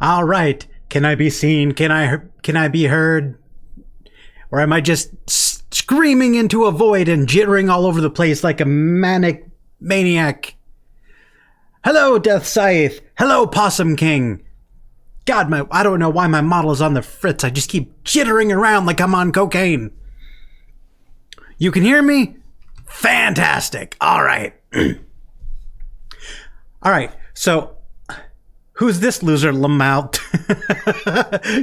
All right. Can I be seen? Can I be heard? Or am I just screaming into a void and jittering all over the place like a manic maniac? Hello, Death Scythe. Hello, Possum King. God, I don't know why my model is on the fritz. I just keep jittering around like I'm on cocaine. You can hear me? Fantastic. All right. All right. So, who's this loser, Lamouth?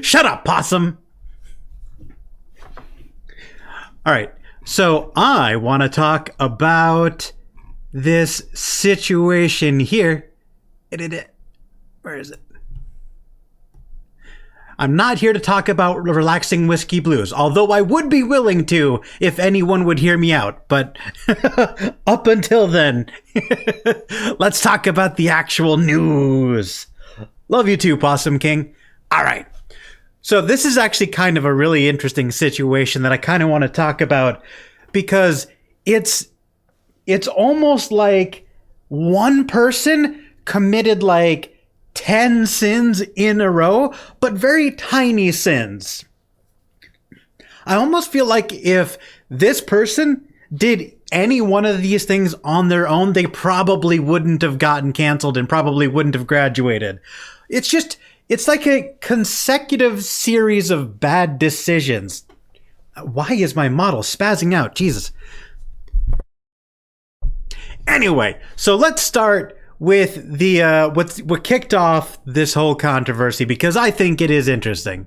Shut up, Possum. All right. So, I want to talk about this situation here. Where is it? I'm not here to talk about relaxing whiskey blues, although I would be willing to if anyone would hear me out. But up until then, let's talk about the actual news. Love you too, Possum King. All right. So this is actually kind of a really interesting situation that I kind of want to talk about because it's almost like one person committed like 10 sins in a row, but very tiny sins. I almost feel like if this person did any one of these things on their own, they probably wouldn't have gotten canceled and probably wouldn't have graduated. It's like a consecutive series of bad decisions. Why is my model spazzing out? Jesus. Anyway, so let's start with the what kicked off this whole controversy because I think it is interesting.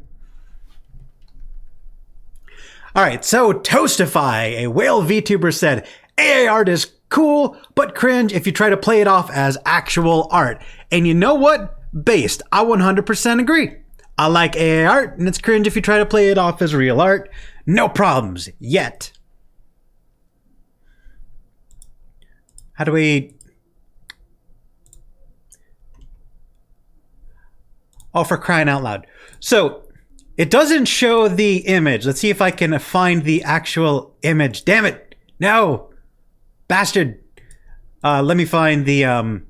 All right, so Tostify, a whale VTuber, said AI art is cool but cringe if you try to play it off as actual art. And you know what? Based, I 100% agree. I like AI art and it's cringe if you try to play it off as real art. No problems yet. How do we... Oh, for crying out loud. So, it doesn't show the image. Let's see if I can find the actual image. Damn it! No! Bastard! Let me find the,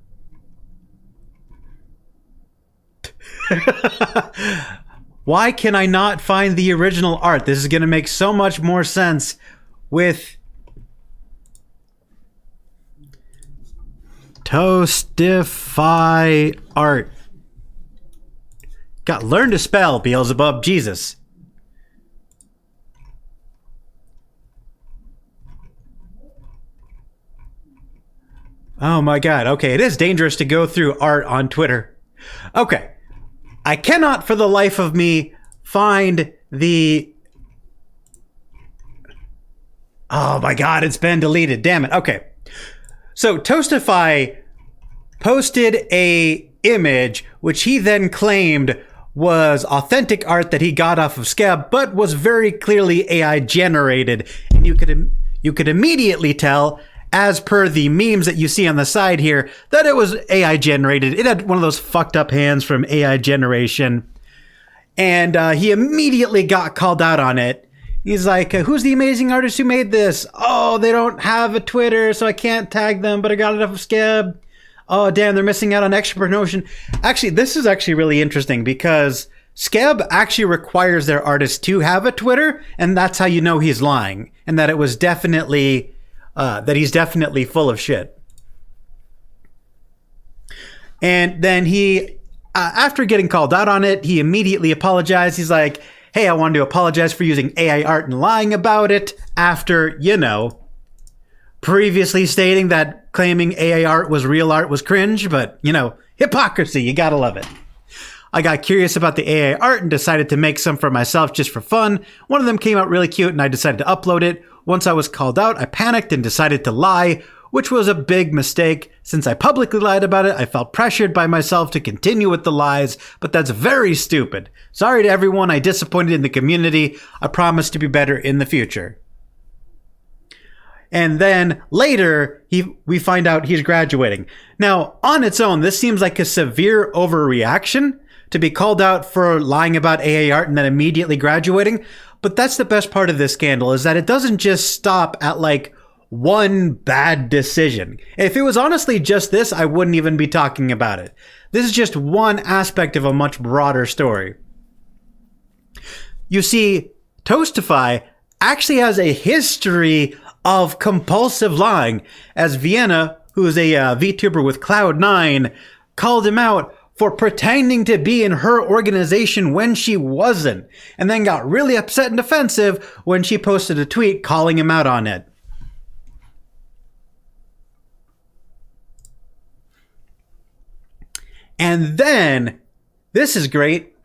Why can I not find the original art? This is gonna make so much more sense with... Tostify art. God, learn to spell, Beelzebub. Jesus. Oh my God. Okay, it is dangerous to go through art on Twitter. Okay. I cannot for the life of me find the... Oh my God, it's been deleted. Damn it. Okay. So Tostify posted a image which he then claimed was authentic art that he got off of Scab, but was very clearly AI generated. And you could immediately tell, as per the memes that you see on the side here, that it was AI generated. It had one of those fucked up hands from AI generation. And he immediately got called out on it. He's like, who's the amazing artist who made this? Oh, they don't have a Twitter, so I can't tag them, but I got it off of Scab. Oh, damn, they're missing out on extra promotion. Actually, this is actually really interesting because Scab actually requires their artists to have a Twitter, and that's how you know he's lying, and that it was definitely, that he's definitely full of shit. And then he, after getting called out on it, he immediately apologized. He's like, hey, I wanted to apologize for using AI art and lying about it after, you know, previously stating that claiming AI art was real art was cringe, but, you know, hypocrisy, you gotta love it. I got curious about the AI art and decided to make some for myself just for fun. One of them came out really cute and I decided to upload it. Once I was called out, I panicked and decided to lie, which was a big mistake. Since I publicly lied about it, I felt pressured by myself to continue with the lies, but that's very stupid. Sorry to everyone I disappointed in the community. I promise to be better in the future. And then later, we find out he's graduating. Now, on its own, this seems like a severe overreaction to be called out for lying about AA art and then immediately graduating. But that's the best part of this scandal, is that it doesn't just stop at like one bad decision. If it was honestly just this, I wouldn't even be talking about it. This is just one aspect of a much broader story. You see, Tostify actually has a history of compulsive lying, as Vienna, who is a VTuber with Cloud9, called him out for pretending to be in her organization when she wasn't, and then got really upset and defensive when she posted a tweet calling him out on it. And then, this is great,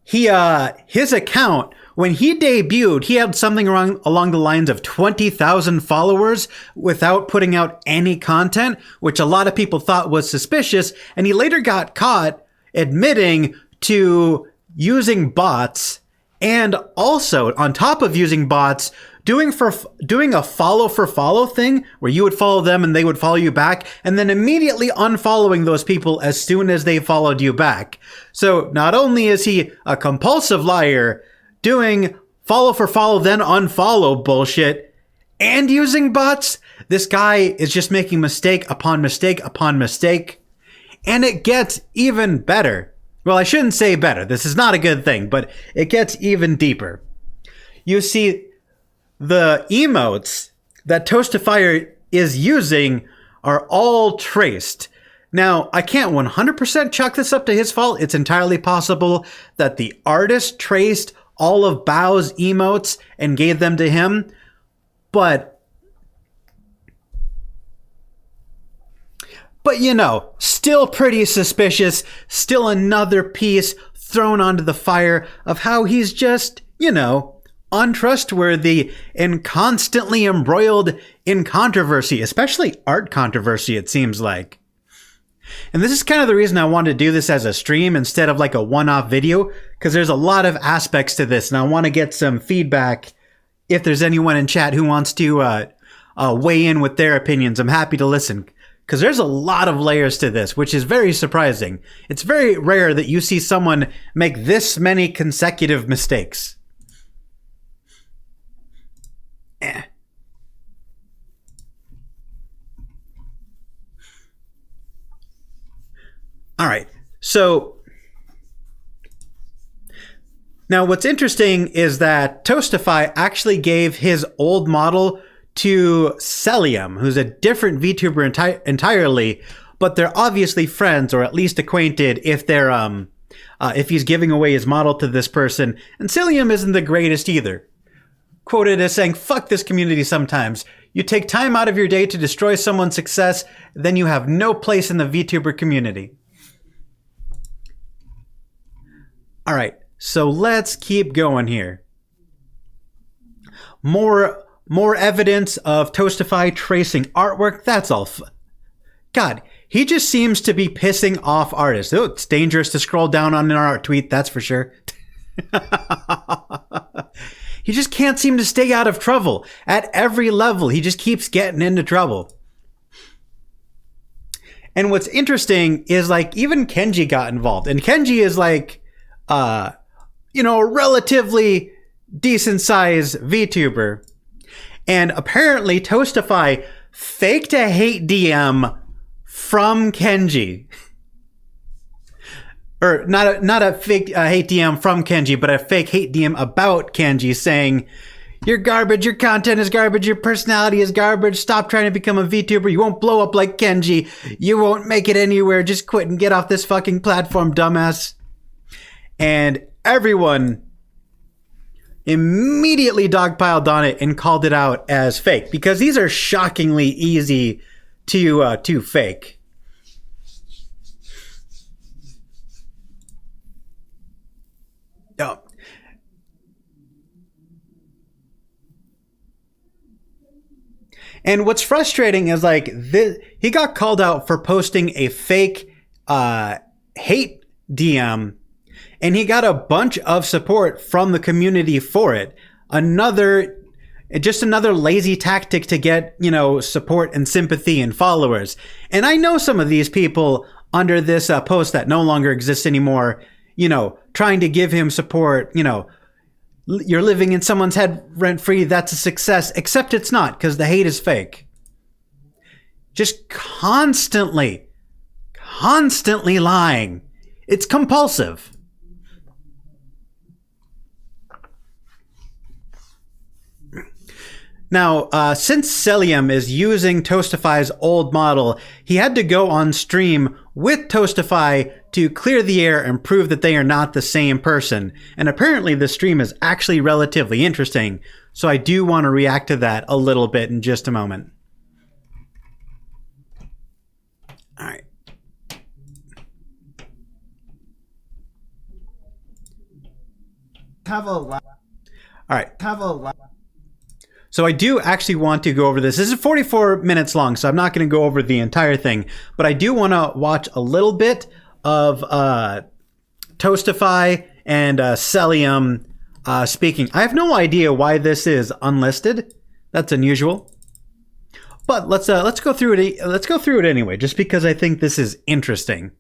his account, when he debuted, he had something along the lines of 20,000 followers without putting out any content, which a lot of people thought was suspicious. And he later got caught admitting to using bots, and also on top of using bots, doing a follow for follow thing where you would follow them and they would follow you back, and then immediately unfollowing those people as soon as they followed you back. So not only is he a compulsive liar, doing follow for follow then unfollow bullshit, and using bots, this guy is just making mistake upon mistake upon mistake. And it gets even better. Well, I shouldn't say better. This is not a good thing, but it gets even deeper. You see, the emotes that Tostify is using are all traced. Now, I can't 100% chalk this up to his fault. It's entirely possible that the artist traced all of Bao's emotes and gave them to him, but you know, still pretty suspicious, still another piece thrown onto the fire of how he's just, you know, untrustworthy and constantly embroiled in controversy, especially art controversy, it seems like. And this is kind of the reason I wanted to do this as a stream instead of like a one-off video, because there's a lot of aspects to this, and I want to get some feedback. If there's anyone in chat who wants to weigh in with their opinions, I'm happy to listen, because there's a lot of layers to this, which is very surprising. It's very rare that you see someone make this many consecutive mistakes. All right, so now what's interesting is that Tostify actually gave his old model to Selium, who's a different VTuber entirely, but they're obviously friends or at least acquainted if they're if he's giving away his model to this person. And Selium isn't the greatest either. Quoted as saying, "Fuck this community sometimes. You take time out of your day to destroy someone's success, then you have no place in the VTuber community." All right, so let's keep going here. More evidence of Tostify tracing artwork. That's all. God, he just seems to be pissing off artists. Oh, it's dangerous to scroll down on an art tweet, that's for sure. He just can't seem to stay out of trouble. At every level, he just keeps getting into trouble. And what's interesting is, like, even Kenji got involved. And Kenji is like, you know, a relatively decent sized VTuber. And apparently Tostify faked a hate DM from Kenji. Or not a fake hate DM from Kenji, but a fake hate DM about Kenji saying, "You're garbage, your content is garbage, your personality is garbage, stop trying to become a VTuber, you won't blow up like Kenji, you won't make it anywhere, just quit and get off this fucking platform, dumbass." And everyone immediately dogpiled on it and called it out as fake, because these are shockingly easy to fake. Oh. And what's frustrating is, like, he got called out for posting a fake hate DM, and he got a bunch of support from the community for it. Just another lazy tactic to get, you know, support and sympathy and followers. And I know some of these people under this post that no longer exists anymore, you know, trying to give him support, you know, you're living in someone's head rent-free, that's a success, except it's not, because the hate is fake. Just constantly lying. It's compulsive. Now, since Selium is using Tostify's old model, he had to go on stream with Tostify to clear the air and prove that they are not the same person. And apparently the stream is actually relatively interesting, so I do want to react to that a little bit in just a moment. All right. All right. So I do actually want to go over this. This is 44 minutes long, so I'm not going to go over the entire thing. But I do want to watch a little bit of Tostify and Selium speaking. I have no idea why this is unlisted. That's unusual. But let's go through it. Let's go through it anyway, just because I think this is interesting.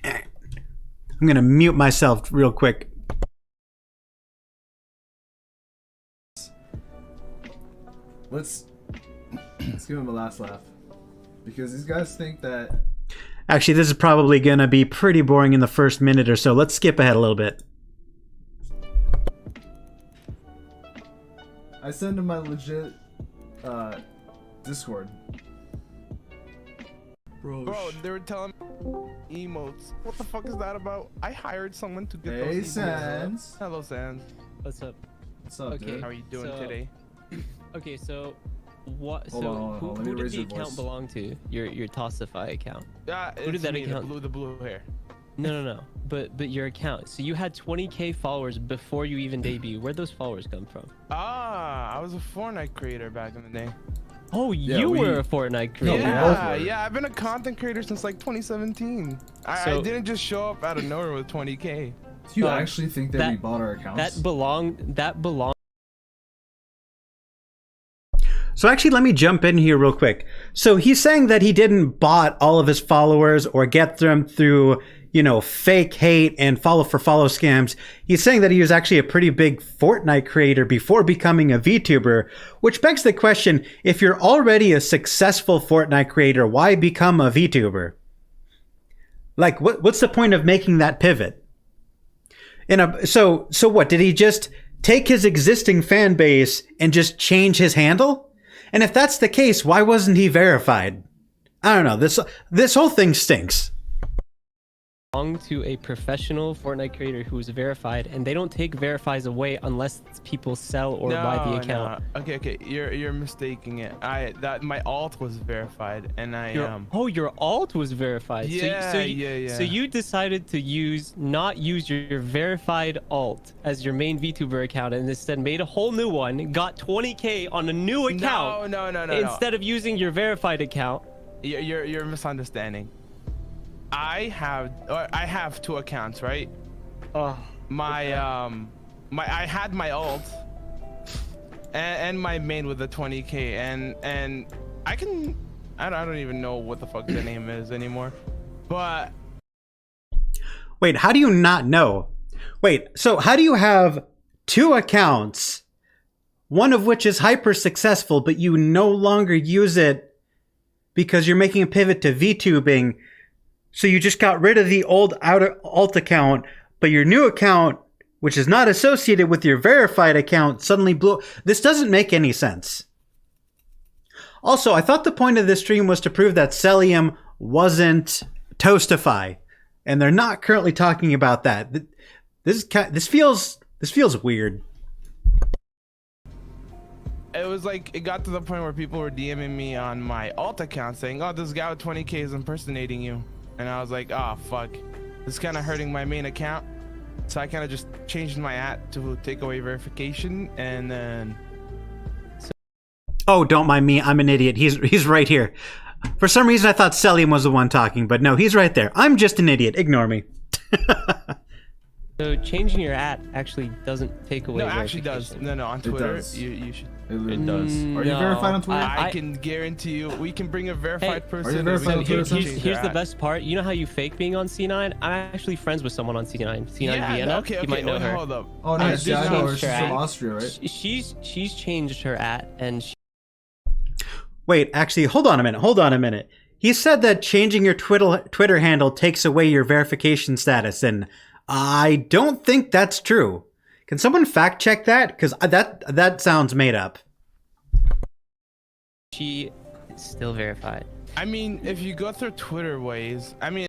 I'm going to mute myself real quick. Let's give him a last laugh, because these guys think that. Actually, this is probably gonna be pretty boring in the first minute or so. Let's skip ahead a little bit. I send him my legit Discord. Bro, they were telling me emotes. What the fuck is that about? I hired someone to get those emotes. Sans. Hello, Sans. What's up? What's up, Okay. dude? How are you doing today? Okay, so what? Hold on, Who did the account belong to? Your Tostify account. Who did that account? The blue hair. No. But your account. So you had 20K followers before you even debuted. Where'd those followers come from? I was a Fortnite creator back in the day. Oh, Yeah, you were a Fortnite creator. Yeah, I've been a content creator since like 2017. I didn't just show up out of nowhere with 20K. Do you actually think that we bought our accounts? That belonged. So actually, let me jump in here real quick. So he's saying that he didn't bot all of his followers or get them through, you know, fake hate and follow for follow scams. He's saying that he was actually a pretty big Fortnite creator before becoming a VTuber, which begs the question, if you're already a successful Fortnite creator, why become a VTuber? Like, what's the point of making that pivot? So what, did he just take his existing fan base and just change his handle? And if that's the case, why wasn't he verified? I don't know. This whole thing stinks. Belonged to a professional Fortnite creator who was verified, and they don't take verifies away unless people sell or buy the account. No. Okay, you're mistaking it. My alt was verified, and your alt was verified. Yeah. So you decided to not use your verified alt as your main VTuber account, and instead made a whole new one, got 20K on a new account. No. Instead of using your verified account. You're misunderstanding. I have two accounts, right? I had my alt and my main with the 20K, and I don't even know what the fuck the name is anymore. But wait, how do you not know? Wait, so how do you have two accounts, one of which is hyper successful, but you no longer use it because you're making a pivot to VTubing? So you just got rid of the old alt account, but your new account, which is not associated with your verified account, suddenly blew. This doesn't make any sense. Also, I thought the point of this stream was to prove that Selium wasn't Tostify, and they're not currently talking about that. This feels weird. it was like, it got to the point where people were DMing me on my alt account saying, oh, this guy with 20K is impersonating you. And I was like, oh, fuck. This is kind of hurting my main account. So I kind of just changed my to take away verification, and then... Oh, don't mind me. I'm an idiot. He's right here. For some reason, I thought Selium was the one talking, but no, he's right there. I'm just an idiot. Ignore me. So changing your actually doesn't take away. No, it actually does. No, on Twitter, you should. It does. Are you verified on Twitter? I can guarantee you, we can bring a verified person. Are you and we verified can on Twitter? change Here's their the ad. best part. You know how you fake being on C9? I'm actually friends with someone on C9. C9 Yeah, Vienna. okay, You might know wait, her. hold up. Oh, nice. did Yeah, I know her. change She's her from ad. Austria, right? She's changed her at and Wait, actually, hold on a minute. He said that changing your Twitter handle takes away your verification status, and I don't think that's true. Can someone fact check that? Because that sounds made up. she is still verified. I mean, if you go through Twitter ways, I mean,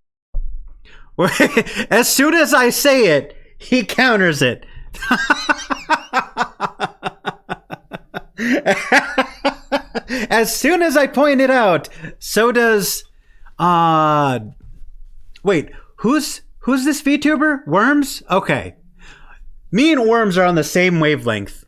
As soon as I say it, he counters it. As soon as I point it out, so does wait, who's this VTuber? Wurmz? Okay. Me and Wurmz are on the same wavelength.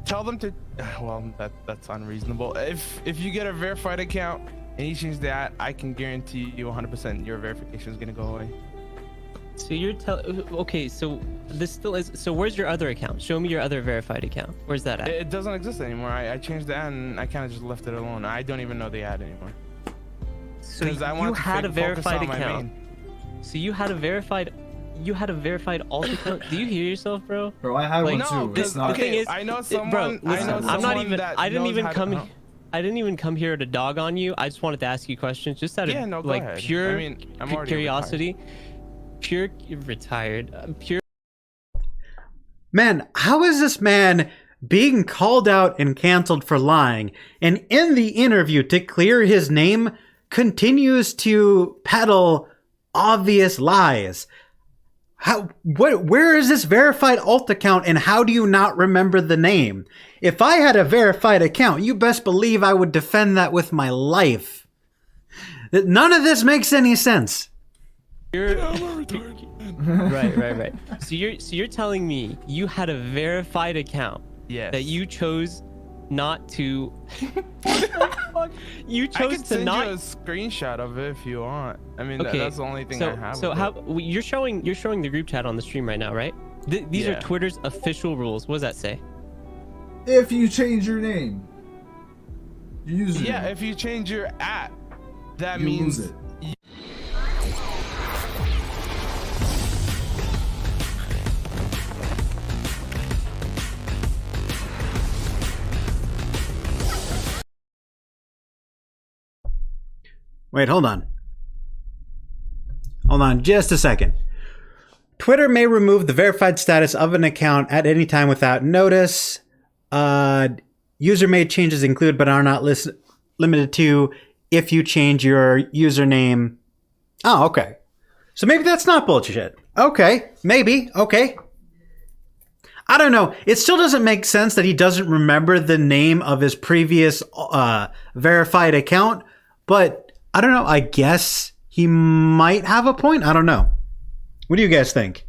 tell them to. Well, that's unreasonable. If you get a verified account and you change that, I can guarantee you 100% your verification is gonna go away. So you're okay, so this still is, so where's your other account? Show me your other verified account. Where's that at? It doesn't exist anymore. I changed that and I kind of just left it alone. I don't even know the ad anymore. So Because I you wanted to had a focus verified on my account. main. So you had a verified alt account. Do you hear yourself, bro? Bro, I had Like, one No, too. because It's not. the thing is, I know Bro, someone. listen, I know I'm not someone even. that I didn't knows even how to- come. oh. I didn't even come here to dog on you. I just wanted to ask you questions, just out of Yeah, no, go like ahead. pure I mean, I'm already curiosity. Pure retired. Pure. Man, how is this man being called out and canceled for lying, and in the interview, to clear his name, continues to peddle obvious lies? Where is this verified alt account, and how do you not remember the name? If I had a verified account, you best believe I would defend that with my life. None of this makes any sense. Right. So you're telling me you had a verified account Yes. that you chose not to. You I chose can to send not. you a screenshot of it if you want. I mean, Okay, that's the only thing I have. So of how it. you're showing the group chat on the stream right now, right? These are Yeah. Twitter's official rules. What does that say? If you change your name, your username, Yeah, if you change your at, that you means lose it. Wait, hold on. Hold on just a second. Twitter may remove the verified status of an account at any time without notice. User-made changes include but are not limited to if you change your username. Oh, okay. So maybe that's not bullshit. Okay, maybe. Okay. I don't know. It still doesn't make sense that he doesn't remember the name of his previous verified account, but I don't know. I guess he might have a point. I don't know. What do you guys think?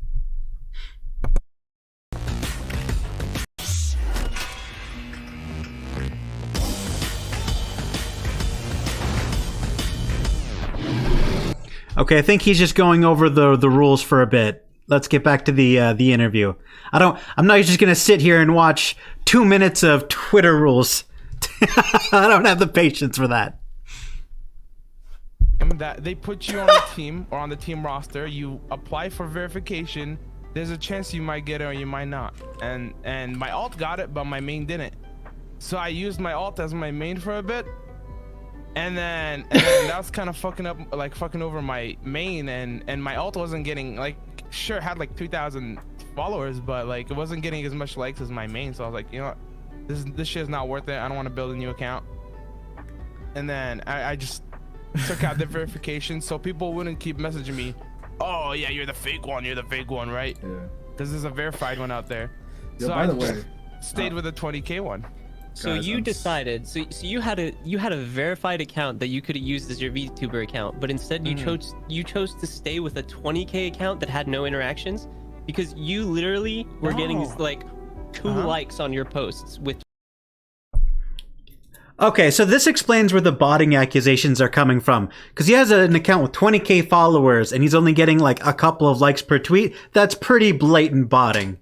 Okay, I think he's just going over the rules for a bit. Let's get back to the interview. I'm not just gonna sit here and watch 2 minutes of Twitter rules. I don't have the patience for that. that they put you on the team or on the team roster. You apply for verification. There's a chance you might get it or you might not. And my alt got it, but my main didn't. So I used my alt as my main for a bit. And then that was kind of fucking over my main, and my alt wasn't getting, like, sure, it had like 2,000 followers, but like it wasn't getting as much likes as my main. So I was like, you know what, this shit is not worth it. I don't want to build a new account. And then I just took out the verification so people wouldn't keep messaging me, oh yeah, you're the fake one, right? Yeah. Because there's a verified one out there. Yo, So by I the just way, stayed with the 20K one. So Guys, you I'm decided. So you had a verified account that you could have used as your VTuber account, but instead you chose to stay with a 20K account that had no interactions, because you literally were getting No. like 2 likes on your posts with. Okay, so this explains where the botting accusations are coming from. Because he has an account with 20K followers and he's only getting like a couple of likes per tweet. That's pretty blatant botting.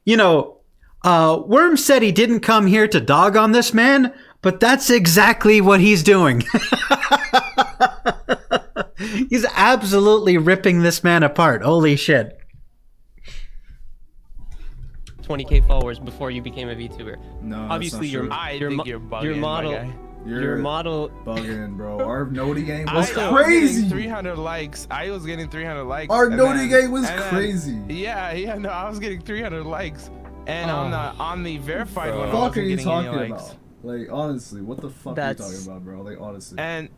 You know, Wurmz said he didn't come here to dog on this man, but that's exactly what he's doing. He's absolutely ripping this man apart. Holy shit. 20K followers before you became a VTuber. No, Obviously, that's not I true. think you're bugging, your model, my guy. your model. bugging, bro. Our Noti game I was was crazy. getting 300 likes. I was getting 300 likes. Our and Noti then- game was and then- crazy. Yeah, no, I was getting 300 likes, and on the verified one, I What the fuck are wasn't you getting any talking likes. about? Like, honestly, what the fuck are you That's- talking about, bro? Like, honestly. And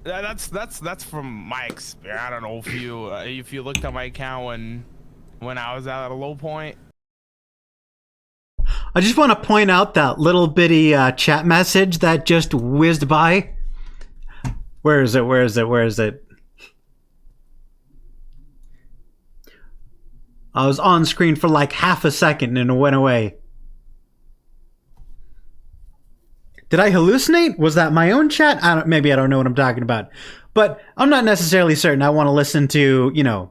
that's from my experience. I don't know if you looked at my account when I was at a low point. I just want to point out that little bitty chat message that just whizzed by. Where is it? Where is it? Where is it? I was on screen for like half a second and it went away. Did I hallucinate? Was that my own chat? Maybe I don't know what I'm talking about. But I'm not necessarily certain. I want to listen to,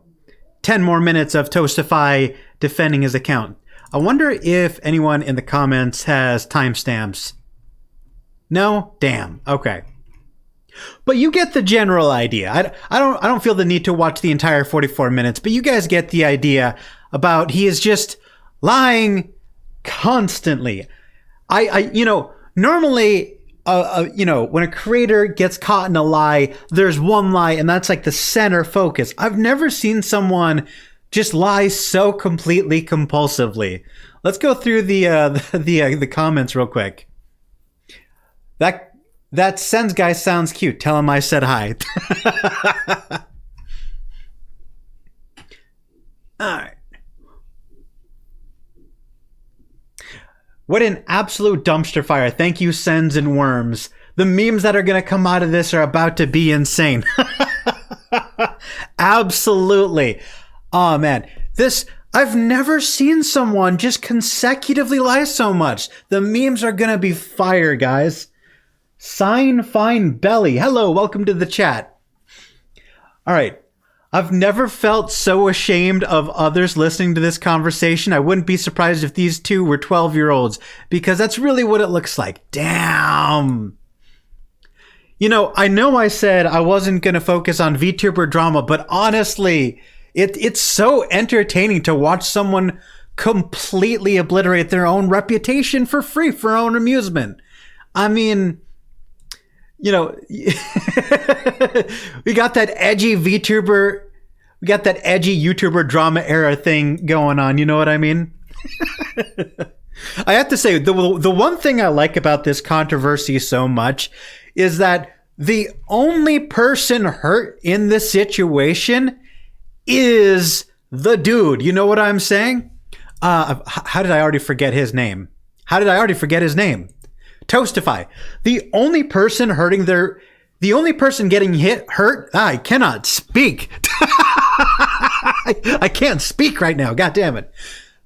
10 more minutes of Tostify defending his account. I wonder if anyone in the comments has timestamps. No? Damn. Okay. But you get the general idea. I don't feel the need to watch the entire 44 minutes, but you guys get the idea about he is just lying constantly. Normally, when a creator gets caught in a lie, there's one lie, and that's like the center focus. I've never seen someone just lie so completely compulsively. Let's go through the comments real quick. That Sens guy sounds cute. Tell him I said hi. All right. What an absolute dumpster fire. Thank you, Sens and Wurmz. The memes that are going to come out of this are about to be insane. Absolutely. Oh, man. I've never seen someone just consecutively lie so much. The memes are going to be fire, guys. Sign Fine Belly. Hello, welcome to the chat. All right. I've never felt so ashamed of others listening to this conversation. I wouldn't be surprised if these two were 12-year-olds, because that's really what it looks like. Damn. I know I said I wasn't going to focus on VTuber drama, but honestly, it's so entertaining to watch someone completely obliterate their own reputation for free, for own amusement. I mean, we got that edgy VTuber, we got that edgy YouTuber drama era thing going on. You know what I mean? I have to say, the one thing I like about this controversy so much is that the only person hurt in this situation is the dude. You know what I'm saying? How did I already forget his name? Tostify. The only person getting hurt. I cannot speak. I can't speak right now. God damn it.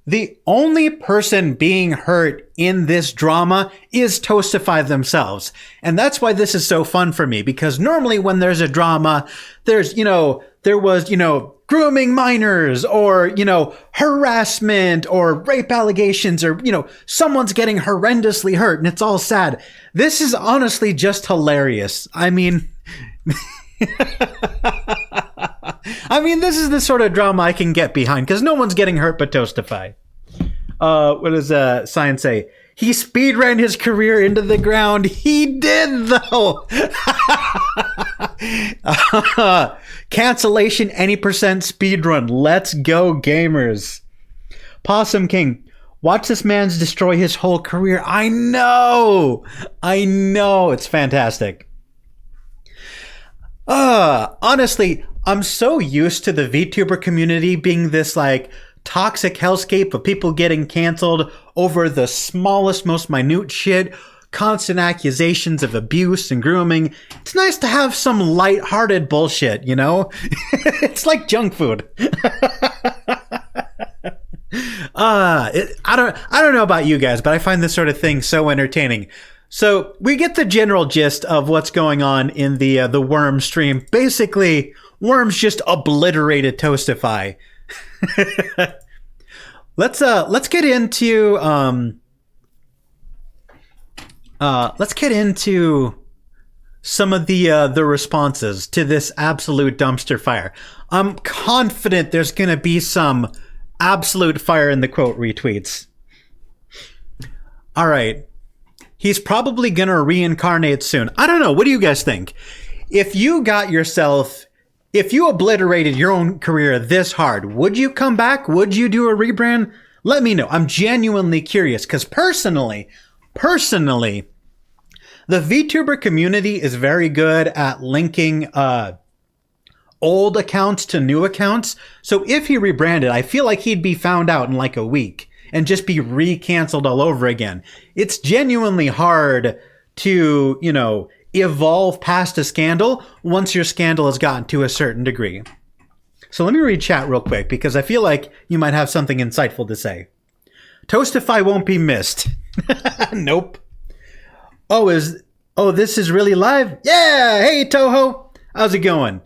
The only person being hurt in this drama is Tostify themselves. And that's why this is so fun for me, because normally when there's a drama, there was grooming minors, or, harassment or rape allegations, or, someone's getting horrendously hurt and it's all sad. This is honestly just hilarious. I mean, this is the sort of drama I can get behind, because no one's getting hurt but Tostify. What does Science say? He speedran his career into the ground. He did, though. Cancellation any percent speedrun. Let's go, gamers. Possum King. Watch this man's destroy his whole career. I know. It's fantastic. Honestly, I'm so used to the VTuber community being this toxic hellscape of people getting canceled over the smallest, most minute shit, constant accusations of abuse and grooming. It's nice to have some lighthearted bullshit, It's like junk food. I don't know about you guys, but I find this sort of thing so entertaining. So we get the general gist of what's going on in the Wurmz stream. Basically, Wurmz just obliterated Tostify. let's get into some of the responses to this absolute dumpster fire. I'm confident there's gonna be some absolute fire in the quote retweets. All right. He's probably gonna reincarnate soon. I don't know. What do you guys think? If you obliterated your own career this hard, would you come back? Would you do a rebrand? Let me know. I'm genuinely curious because personally, the VTuber community is very good at linking old accounts to new accounts. So if he rebranded, I feel like he'd be found out in like a week and just be re-canceled all over again. It's genuinely hard to, evolve past a scandal once your scandal has gotten to a certain degree. So let me read chat real quick because I feel like you might have something insightful to say. Tostify won't be missed. Nope. Oh, this is really live? Yeah! Hey, Toho! How's it going?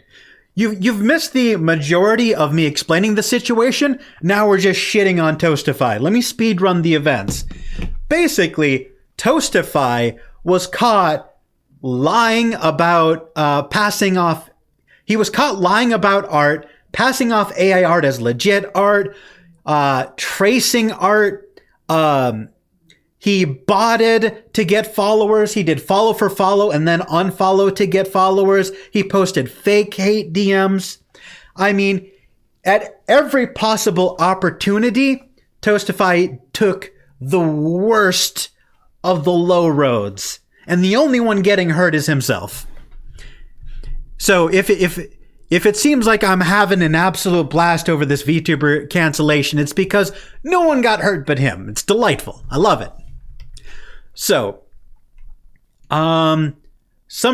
You've missed the majority of me explaining the situation. Now we're just shitting on Tostify. Let me speed run the events. Basically, Tostify was caught lying about He was caught lying about art, passing off AI art as legit art, tracing art. He botted to get followers. He did follow for follow and then unfollow to get followers. He posted fake hate DMs. I mean, at every possible opportunity, Tostify took the worst of the low roads. And the only one getting hurt is himself. So if it seems like I'm having an absolute blast over this VTuber cancellation, it's because no one got hurt but him. It's delightful. I love it. So, some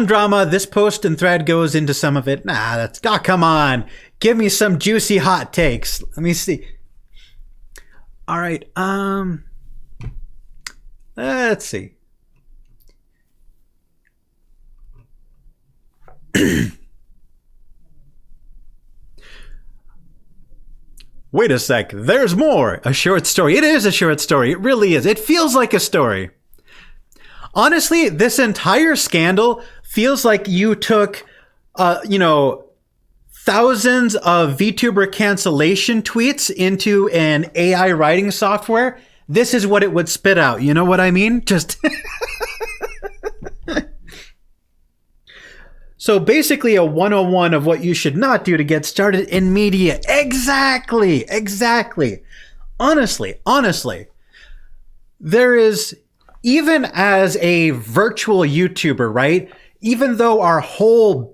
drama. This post and thread goes into some of it. Come on. Give me some juicy hot takes. Let me see. All right. Let's see. Wait a sec. There's more. A short story. It is a short story. It really is. It feels like a story. Honestly, this entire scandal feels like you took, thousands of VTuber cancellation tweets into an AI writing software. This is what it would spit out. You know what I mean? Just... So basically a 101 of what you should not do to get started in media. Exactly. Honestly, there is, even as a virtual YouTuber, right? Even though our whole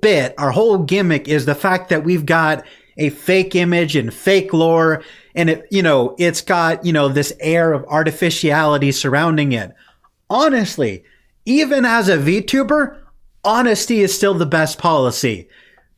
gimmick is the fact that we've got a fake image and fake lore, and it's got, this air of artificiality surrounding it. Honestly, even as a VTuber, honesty is still the best policy.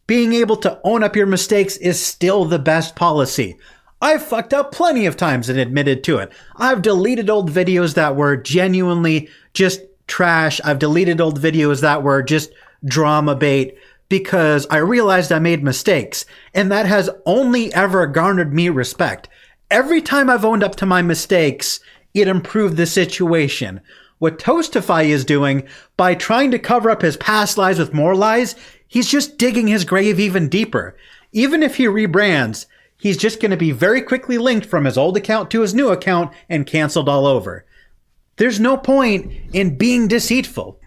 Being able to own up your mistakes is still the best policy. I've fucked up plenty of times and admitted to it. I've deleted old videos that were genuinely just trash. I've deleted old videos that were just drama bait because I realized I made mistakes, and that has only ever garnered me respect. Every time I've owned up to my mistakes, it improved the situation. What Tostify is doing, by trying to cover up his past lies with more lies, he's just digging his grave even deeper. Even if he rebrands, he's just going to be very quickly linked from his old account to his new account and canceled all over. There's no point in being deceitful.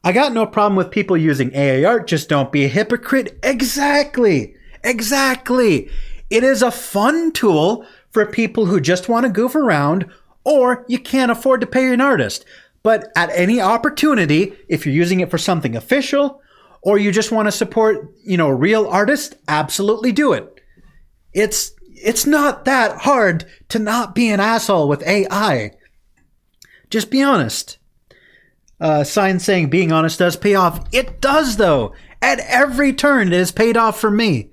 I got no problem with people using AI art, just don't be a hypocrite. Exactly. It is a fun tool for people who just want to goof around, or you can't afford to pay an artist. But at any opportunity, if you're using it for something official, or you just want to support, real artists, absolutely do it. It's not that hard to not be an asshole with AI. Just be honest. Sign saying being honest does pay off. It does, though. At every turn, it has paid off for me.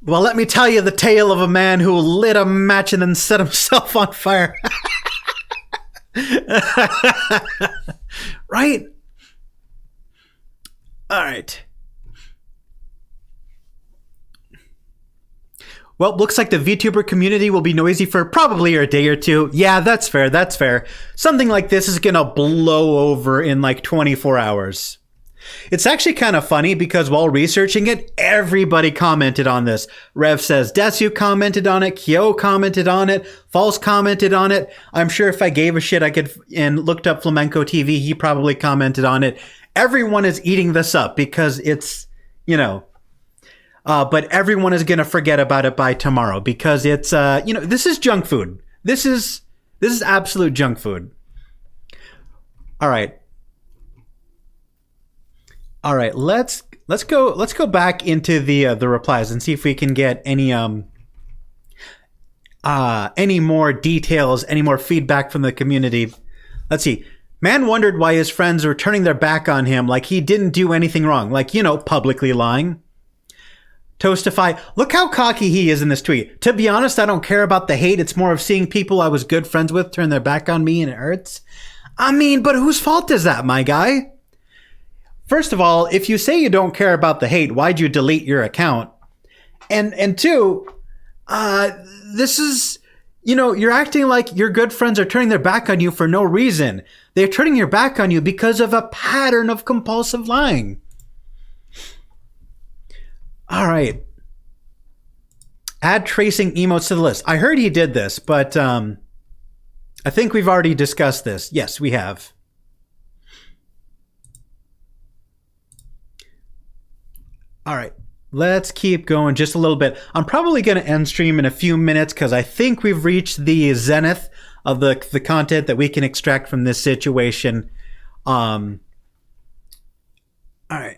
Well, let me tell you the tale of a man who lit a match and then set himself on fire. Right? All right. Well, looks like the VTuber community will be noisy for probably a day or two. Yeah, that's fair. That's fair. Something like this is going to blow over in like 24 hours. It's actually kind of funny because while researching it, everybody commented on this. Rev says Desu commented on it, Kyo commented on it, False commented on it. I'm sure if I gave a shit I could and looked up Flamenco TV, he probably commented on it. Everyone is eating this up because it's, but everyone is going to forget about it by tomorrow because it's, this is junk food. This is absolute junk food. All right. Let's go back into the replies and see if we can get any more details, any more feedback from the community. Let's see. Man wondered why his friends were turning their back on him like he didn't do anything wrong, like, publicly lying. Tostify, look how cocky he is in this tweet. To be honest, I don't care about the hate. It's more of seeing people I was good friends with turn their back on me and it hurts. I mean, but whose fault is that, my guy? First of all, if you say you don't care about the hate, why'd you delete your account? And two, this is, you're acting like your good friends are turning their back on you for no reason. They're turning your back on you because of a pattern of compulsive lying. All right. Add tracing emotes to the list. I heard he did this, but I think we've already discussed this. Yes, we have. All right, let's keep going just a little bit. I'm probably going to end stream in a few minutes because I think we've reached the zenith of the content that we can extract from this situation. All right.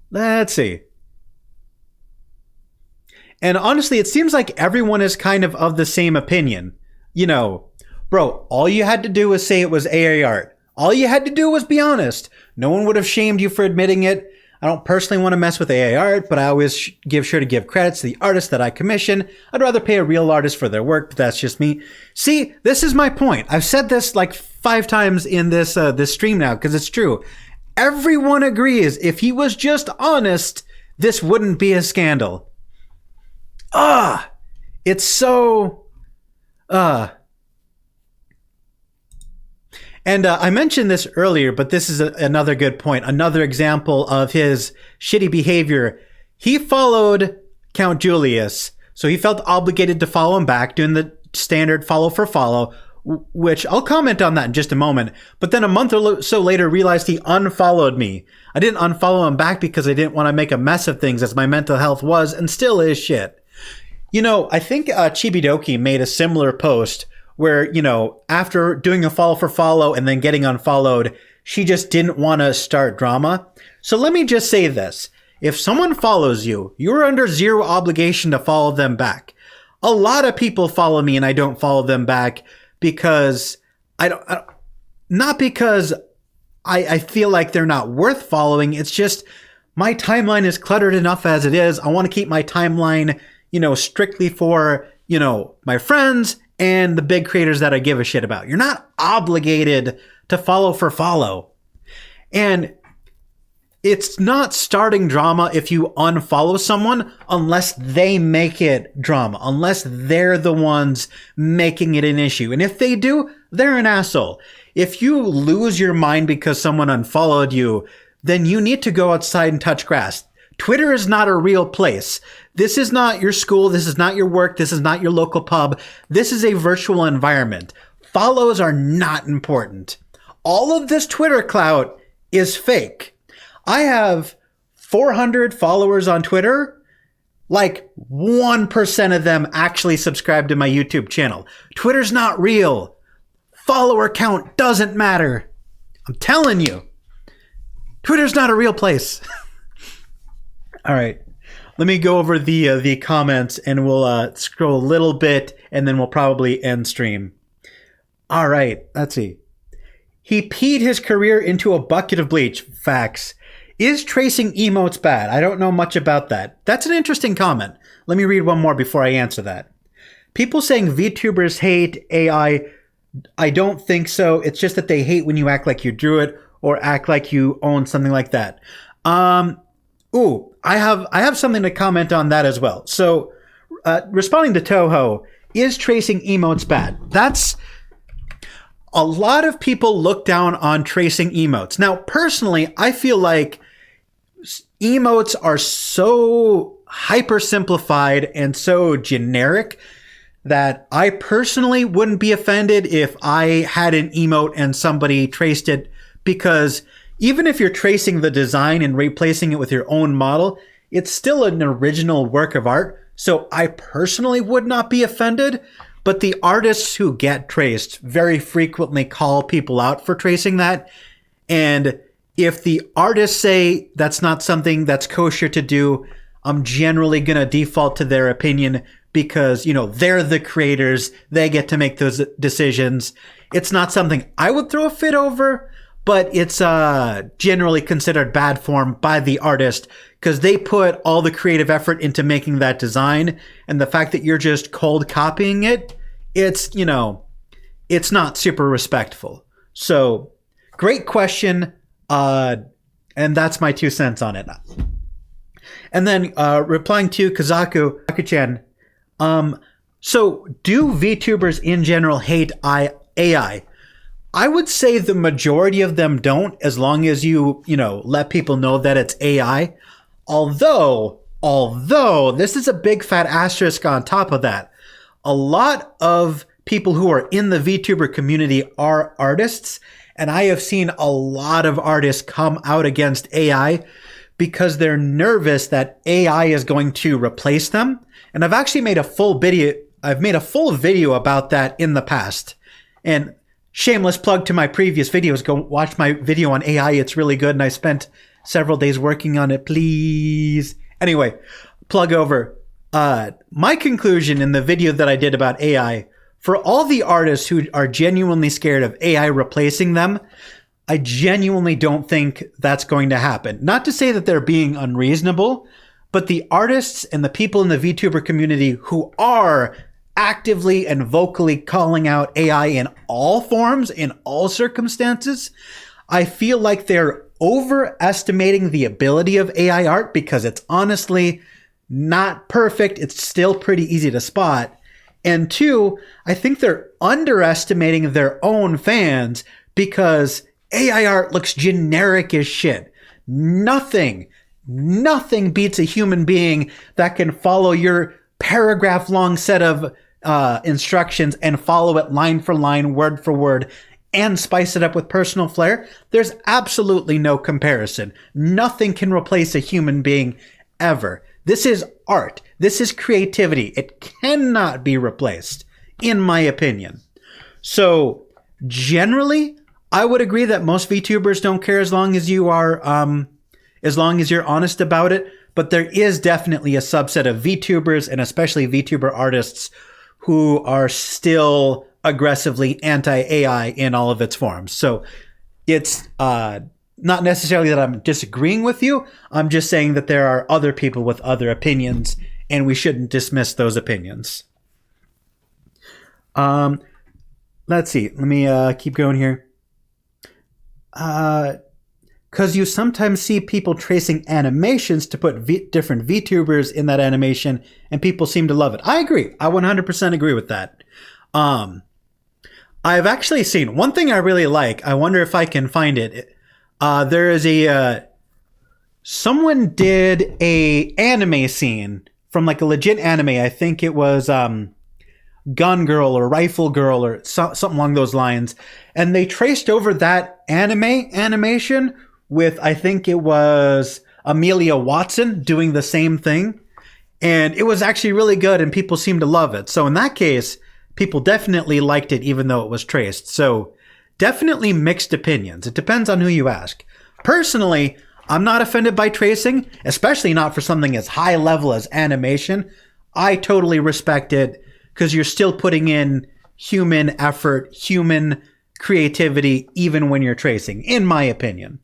Let's see. And honestly, it seems like everyone is kind of the same opinion. Bro, all you had to do was say it was AA art. All you had to do was be honest. No one would have shamed you for admitting it. I don't personally want to mess with AA art, but I always give credits to the artists that I commission. I'd rather pay a real artist for their work, but that's just me. See, this is my point. I've said this like 5 times in this stream now because it's true. Everyone agrees if he was just honest, this wouldn't be a scandal. It's so... And I mentioned this earlier, but this is another good point. Another example of his shitty behavior. He followed Count Julius, so he felt obligated to follow him back, doing the standard follow for follow, which I'll comment on that in just a moment. But then a month or so later realized he unfollowed me. I didn't unfollow him back because I didn't want to make a mess of things, as my mental health was and still is shit. I think Chibidoki made a similar post where, after doing a follow for follow and then getting unfollowed, she just didn't want to start drama. So let me just say this. If someone follows you, you're under zero obligation to follow them back. A lot of people follow me and I don't follow them back because not because I feel like they're not worth following. It's just my timeline is cluttered enough as it is. I want to keep my timeline, strictly for, my friends and the big creators that I give a shit about. You're not obligated to follow for follow. And it's not starting drama if you unfollow someone unless they make it drama, unless they're the ones making it an issue. And if they do, they're an asshole. If you lose your mind because someone unfollowed you, then you need to go outside and touch grass. Twitter is not a real place. This is not your school. This is not your work. This is not your local pub. This is a virtual environment. Follows are not important. All of this Twitter clout is fake. I have 400 followers on Twitter. Like 1% of them actually subscribe to my YouTube channel. Twitter's not real. Follower count doesn't matter. I'm telling you. Twitter's not a real place. All right. Let me go over the comments and we'll scroll a little bit and then we'll probably end stream. All right. Let's see. He peed his career into a bucket of bleach. Facts. Is tracing emotes bad? I don't know much about that. That's an interesting comment. Let me read one more before I answer that. People saying VTubers hate AI. I don't think so. It's just that they hate when you act like you drew it or act like you own something like that. Ooh, I have something to comment on that as well. So, responding to Toho, is tracing emotes bad? That's a lot of people look down on tracing emotes. Now, personally, I feel like emotes are so hyper simplified and so generic that I personally wouldn't be offended if I had an emote and somebody traced it, because even if you're tracing the design and replacing it with your own model, it's still an original work of art. So I personally would not be offended, but the artists who get traced very frequently call people out for tracing that. And if the artists say that's not something that's kosher to do, I'm generally going to default to their opinion because, you know, they're the creators. They get to make those decisions. It's not something I would throw a fit over, but it's generally considered bad form by the artist because they put all the creative effort into making that design. And the fact that you're just cold copying it, it's, you know, it's not super respectful. So great question. And that's my 2 cents on it. And then replying to Kazaku-chan, so do VTubers in general hate AI? I would say the majority of them don't, as long as you know, let people know that it's AI. Although this is a big fat asterisk on top of that. A lot of people who are in the VTuber community are artists, and I have seen a lot of artists come out against AI because they're nervous that AI is going to replace them. And I've actually made a full video. I've made a full video about that in the past. And shameless plug to my previous videos. Go watch my video on AI. It's really good. And I spent several days working on it. Please. Anyway, plug over. My conclusion in the video that I did about AI, for all the artists who are genuinely scared of AI replacing them, I genuinely don't think that's going to happen. Not to say that they're being unreasonable, but the artists and the people in the VTuber community who are actively and vocally calling out AI in all forms, in all circumstances, I feel like they're overestimating the ability of AI art because it's honestly not perfect. It's still pretty easy to spot. And 2, I think they're underestimating their own fans because AI art looks generic as shit. Nothing beats a human being that can follow your paragraph long set of instructions and follow it line for line, word for word, and spice it up with personal flair. There's absolutely no comparison. Nothing can replace a human being ever. This is art. This is creativity. It cannot be replaced, in my opinion. So generally, I would agree that most VTubers don't care as long as you are, as long as you're honest about it. But there is definitely a subset of VTubers and especially VTuber artists who are still aggressively anti-AI in all of its forms. So it's not necessarily that I'm disagreeing with you. I'm just saying that there are other people with other opinions, and we shouldn't dismiss those opinions. Let's see. Let me keep going here. Because you sometimes see people tracing animations to put different VTubers in that animation, and people seem to love it. I agree. I 100% agree with that. I've actually seen one thing I really like. I wonder if I can find it. There is someone did a anime scene from like a legit anime. I think it was Gun Girl or Rifle Girl or something along those lines. And they traced over that animation with, I think it was Amelia Watson doing the same thing. And it was actually really good and people seemed to love it. So in that case, people definitely liked it even though it was traced. So definitely mixed opinions. It depends on who you ask. Personally, I'm not offended by tracing, especially not for something as high level as animation. I totally respect it because you're still putting in human effort, human creativity, even when you're tracing, in my opinion.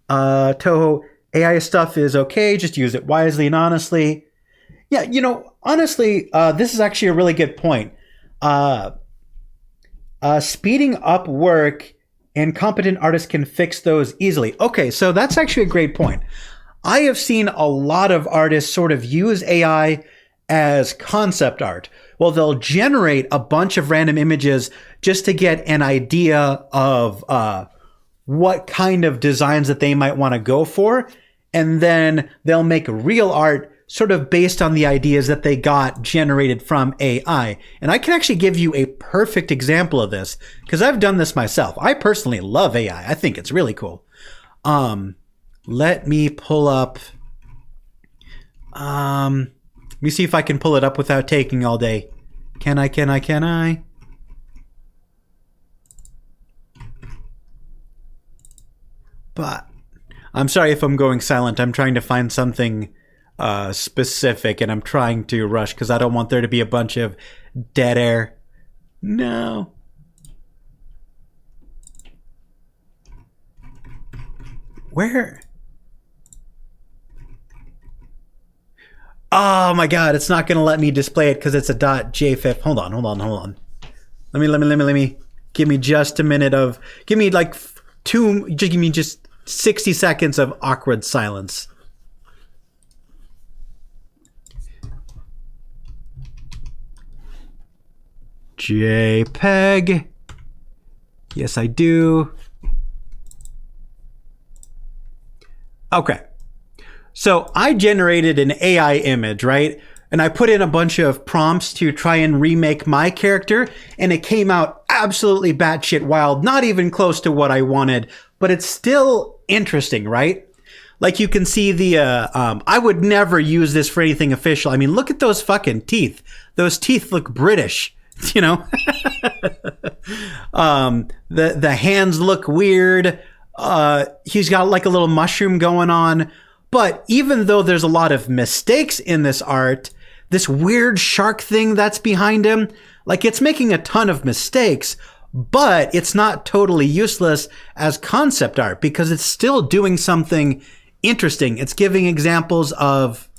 Toho, AI stuff is okay. Just use it wisely and honestly. Yeah, you know, honestly, this is actually a really good point. Speeding up work and competent artists can fix those easily. Okay, so that's actually a great point. I have seen a lot of artists sort of use AI as concept art. Well, they'll generate a bunch of random images just to get an idea of what kind of designs that they might want to go for. And then they'll make real art sort of based on the ideas that they got generated from AI. And I can actually give you a perfect example of this because I've done this myself. I personally love AI. I think it's really cool. Let me pull up. Let me see if I can pull it up without taking all day. Can I? But I'm sorry if I'm going silent. I'm trying to find something specific, and I'm trying to rush because I don't want there to be a bunch of dead air. No. Where? Oh my god, it's not going to let me display it because it's a .jfif. Hold on. Let me. Give me just a minute of... Give me like give me just 60 seconds of awkward silence. JPEG. Yes, I do. Okay. So I generated an AI image, right? And I put in a bunch of prompts to try and remake my character, and it came out absolutely batshit wild, not even close to what I wanted, but it's still interesting, right? Like you can see the, I would never use this for anything official. I mean, look at those fucking teeth. Those teeth look British, you know? The hands look weird. He's got like a little mushroom going on. But even though there's a lot of mistakes in this art, this weird shark thing that's behind him, like it's making a ton of mistakes, but it's not totally useless as concept art because it's still doing something interesting. It's giving examples of...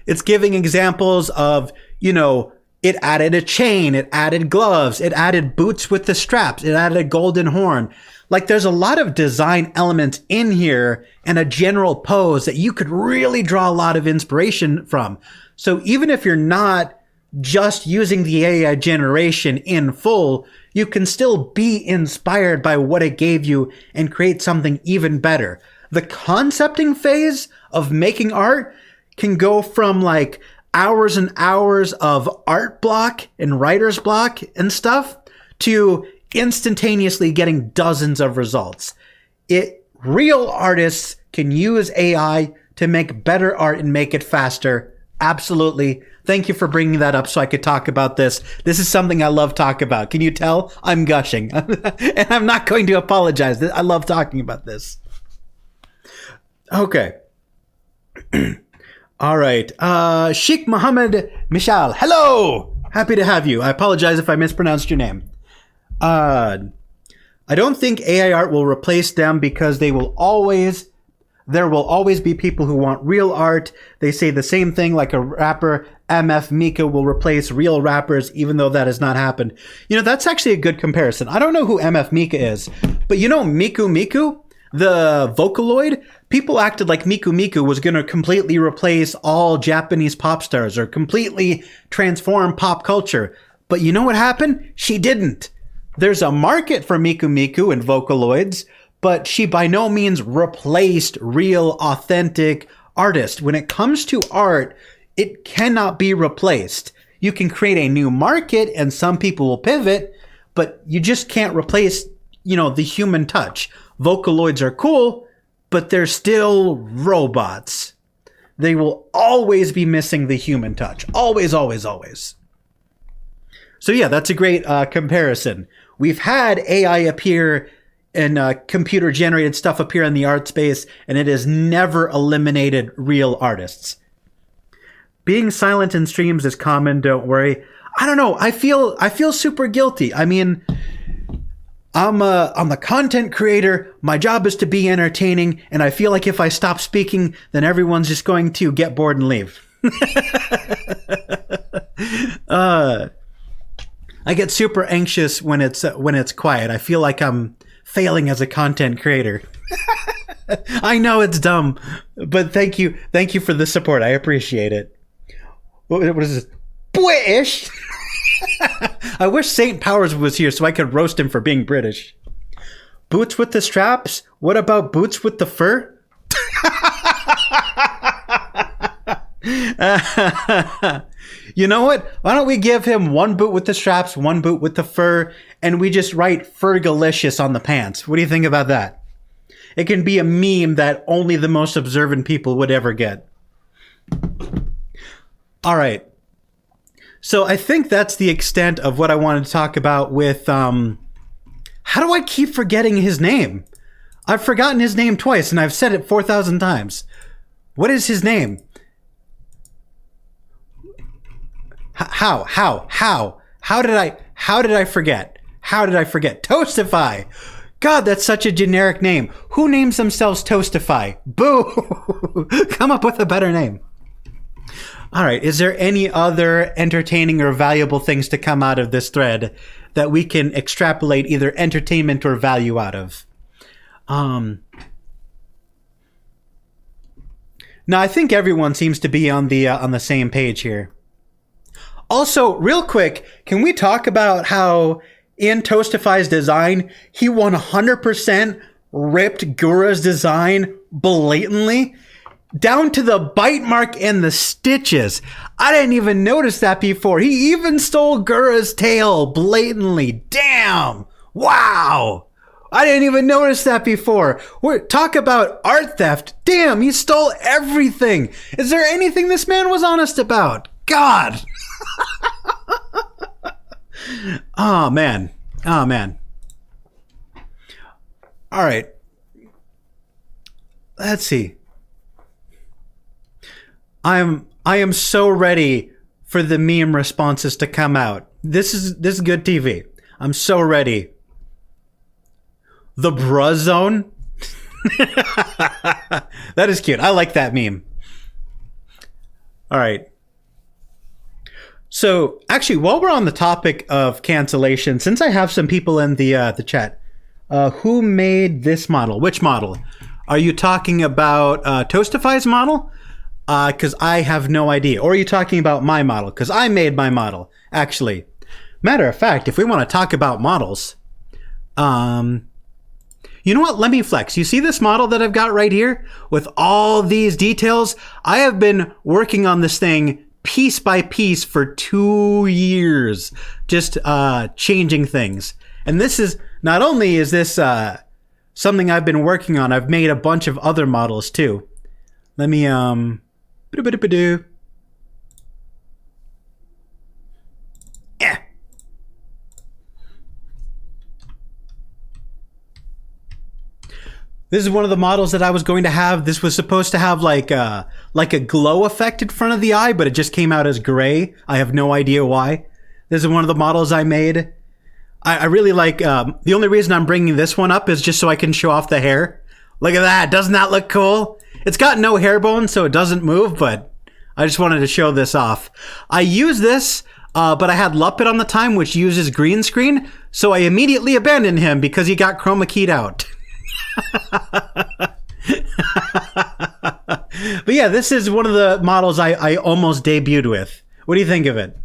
It's giving examples of, you know, it added a chain, it added gloves, it added boots with the straps, it added a golden horn. Like there's a lot of design elements in here and a general pose that you could really draw a lot of inspiration from. So even if you're not just using the AI generation in full, you can still be inspired by what it gave you and create something even better. The concepting phase of making art can go from like hours and hours of art block and writer's block and stuff to instantaneously getting dozens of results. Real artists can use AI to make better art and make it faster. Absolutely. Thank you for bringing that up so I could talk about this. This is something I love talking about. Can you tell? I'm gushing. And I'm not going to apologize. I love talking about this. Okay. All right. Sheikh Mohammed Mishal. Hello. Happy to have you. I apologize if I mispronounced your name. I don't think AI art will replace them because there will always be people who want real art. They say the same thing like a rapper MF Mika will replace real rappers, even though that has not happened. You know, that's actually a good comparison. I don't know who MF Mika is, but you know Miku Miku, the Vocaloid? People acted like Miku Miku was going to completely replace all Japanese pop stars or completely transform pop culture. But you know what happened? She didn't. There's a market for Miku Miku and Vocaloids, but she by no means replaced real, authentic artists. When it comes to art, it cannot be replaced. You can create a new market and some people will pivot, but you just can't replace, you know, the human touch. Vocaloids are cool, but they're still robots. They will always be missing the human touch. Always, always, always. So yeah, that's a great comparison. We've had AI appear and computer-generated stuff appear in the art space, and it has never eliminated real artists. Being silent in streams is common, don't worry. I don't know, I feel super guilty. I mean, I'm a content creator, my job is to be entertaining, and I feel like if I stop speaking, then everyone's just going to get bored and leave. I get super anxious when it's quiet. I feel like I'm failing as a content creator. I know it's dumb, but thank you for the support. I appreciate it. What is this? British? I wish St. Powers was here so I could roast him for being British. Boots with the straps? What about boots with the fur? You know what? Why don't we give him one boot with the straps, one boot with the fur, and we just write Fergalicious on the pants? What do you think about that? It can be a meme that only the most observant people would ever get. All right. So I think that's the extent of what I wanted to talk about with, how do I keep forgetting his name? I've forgotten his name twice and I've said it 4,000 times. What is his name? How did I forget? How did I forget? Tostify. God, that's such a generic name. Who names themselves Tostify? Boo! Come up with a better name. All right. Is there any other entertaining or valuable things to come out of this thread that we can extrapolate either entertainment or value out of? Now, I think everyone seems to be on the same page here. Also, real quick, can we talk about how in Tostify's design, he 100% ripped Gura's design blatantly? Down to the bite mark and the stitches. I didn't even notice that before. He even stole Gura's tail blatantly. Damn. Wow. I didn't even notice that before. Talk about art theft. Damn, he stole everything. Is there anything this man was honest about? God. Oh, man. Oh, man. All right. Let's see. I am so ready for the meme responses to come out. This is good TV. I'm so ready. The bruh zone? That is cute. I like that meme. All right. So, actually, while we're on the topic of cancellation, since I have some people in the chat, who made this model? Which model? Are you talking about Tostify's model? Because I have no idea. Or are you talking about my model? Because I made my model, actually. Matter of fact, if we want to talk about models, you know what? Let me flex. You see this model that I've got right here with all these details? I have been working on this thing piece by piece for 2 years, just changing things. And this is, not only is this something I've been working on, I've made a bunch of other models too. Let me, yeah. This is one of the models that I was going to have. This was supposed to have like a glow effect in front of the eye, but it just came out as gray. I have no idea why. This is one of the models I made. I really like, the only reason I'm bringing this one up is just so I can show off the hair. Look at that. Doesn't that look cool? It's got no hair bone, so it doesn't move, but I just wanted to show this off. I use this, but I had Luppet on the time, which uses green screen, so I immediately abandoned him because he got chroma keyed out. But yeah, this is one of the models I almost debuted with. What do you think of it?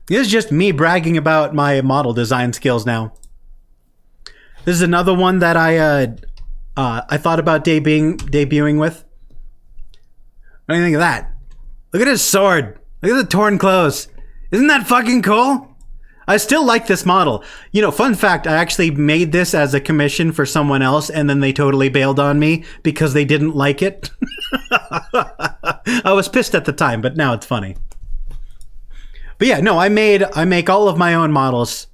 This is just me bragging about my model design skills now. This is another one that I thought about debuting with. What do you think of that? Look at his sword. Look at the torn clothes. Isn't that fucking cool? I still like this model. You know, fun fact, I actually made this as a commission for someone else and then they totally bailed on me because they didn't like it. I was pissed at the time, but now it's funny. But yeah, no, I make all of my own models.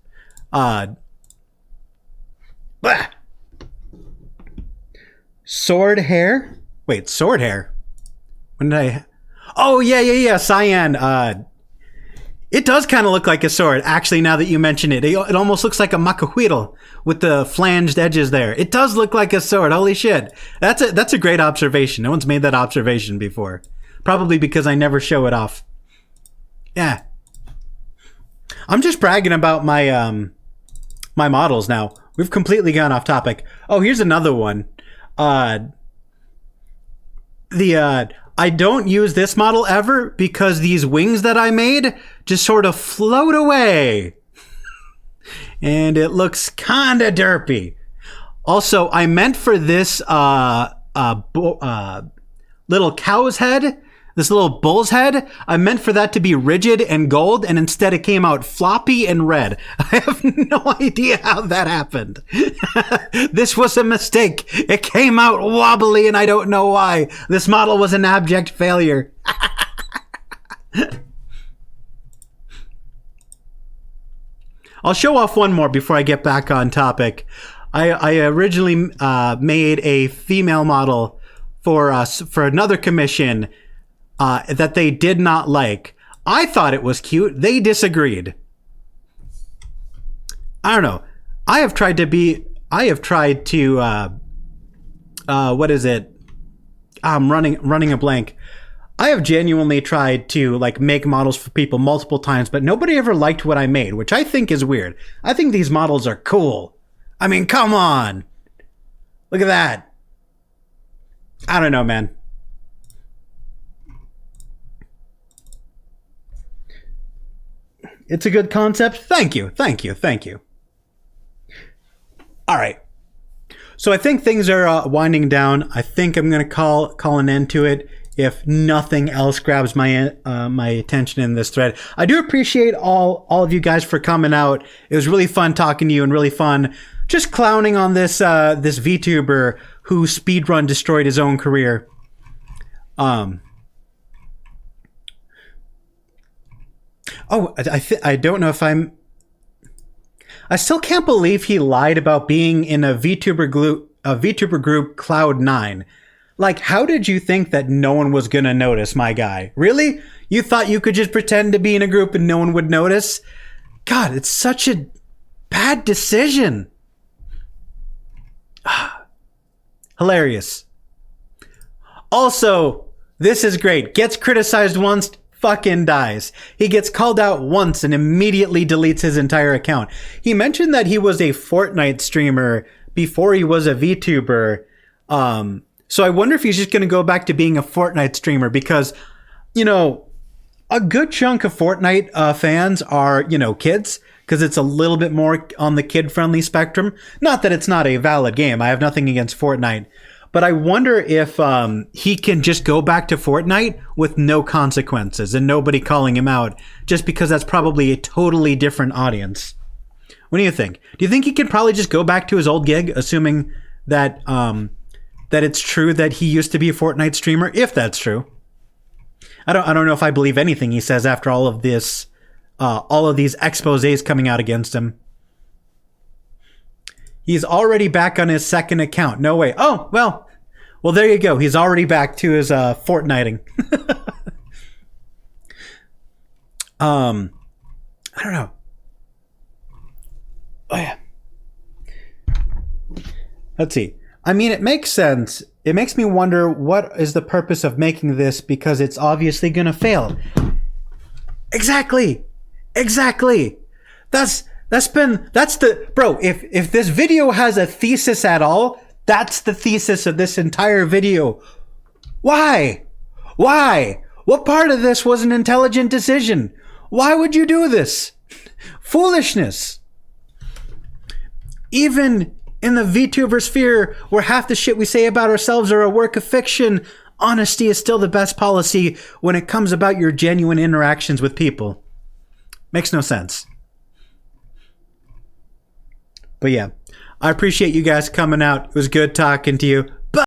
Sword hair? Wait, sword hair? When did I... Oh, yeah, cyan. It does kind of look like a sword, actually, now that you mention it. It almost looks like a macahuitl with the flanged edges there. It does look like a sword. Holy shit. That's a great observation. No one's made that observation before. Probably because I never show it off. Yeah. I'm just bragging about my my models now. We've completely gone off topic. Oh, here's another one. I don't use this model ever because these wings that I made just sort of float away. And it looks kinda derpy. Also, I meant for this little cow's head, this little bull's head, I meant for that to be rigid and gold, and instead it came out floppy and red. I have no idea how that happened. This was a mistake. It came out wobbly, and I don't know why. This model was an abject failure. I'll show off one more before I get back on topic. I originally made a female model for another commission that they did not like. I thought it was cute. They disagreed. I don't know. I have tried to what is it? I'm running a blank. I have genuinely tried to like make models for people multiple times, but nobody ever liked what I made, which I think is weird. I think these models are cool. I mean, come on. Look at that. I don't know, man. It's a good concept. Thank you. All right. So I think things are winding down. I think I'm going to call an end to it if nothing else grabs my my attention in this thread. I do appreciate all of you guys for coming out. It was really fun talking to you and really fun just clowning on this this VTuber who speedrun destroyed his own career. Oh, I don't know if I still can't believe he lied about being in a VTuber group Cloud9. Like, how did you think that no one was gonna notice, my guy? Really? You thought you could just pretend to be in a group and no one would notice? God, it's such a bad decision. Hilarious. Also, this is great. Gets criticized once, fucking dies. He gets called out once and immediately deletes his entire account. He mentioned that he was a Fortnite streamer before he was a VTuber. So I wonder if he's just going to go back to being a Fortnite streamer because, you know, a good chunk of Fortnite fans are, you know, kids because it's a little bit more on the kid-friendly spectrum. Not that it's not a valid game. I have nothing against Fortnite. But I wonder if he can just go back to Fortnite with no consequences and nobody calling him out just because that's probably a totally different audience. What do you think? Do you think he could probably just go back to his old gig, assuming that that it's true that he used to be a Fortnite streamer, if that's true? I don't know if I believe anything he says after all of this, all of these exposés coming out against him. He's already back on his second account. No way. Oh, well, there you go. He's already back to his Fortniting. I don't know. Oh, yeah. Let's see. I mean, it makes sense. It makes me wonder what is the purpose of making this because it's obviously going to fail. Exactly. That's the bro, if this video has a thesis at all, that's the thesis of this entire video. Why? What part of this was an intelligent decision? Why would you do this? Foolishness. Even in the VTuber sphere, where half the shit we say about ourselves are a work of fiction, honesty is still the best policy when it comes about your genuine interactions with people. Makes no sense. But yeah, I appreciate you guys coming out. It was good talking to you.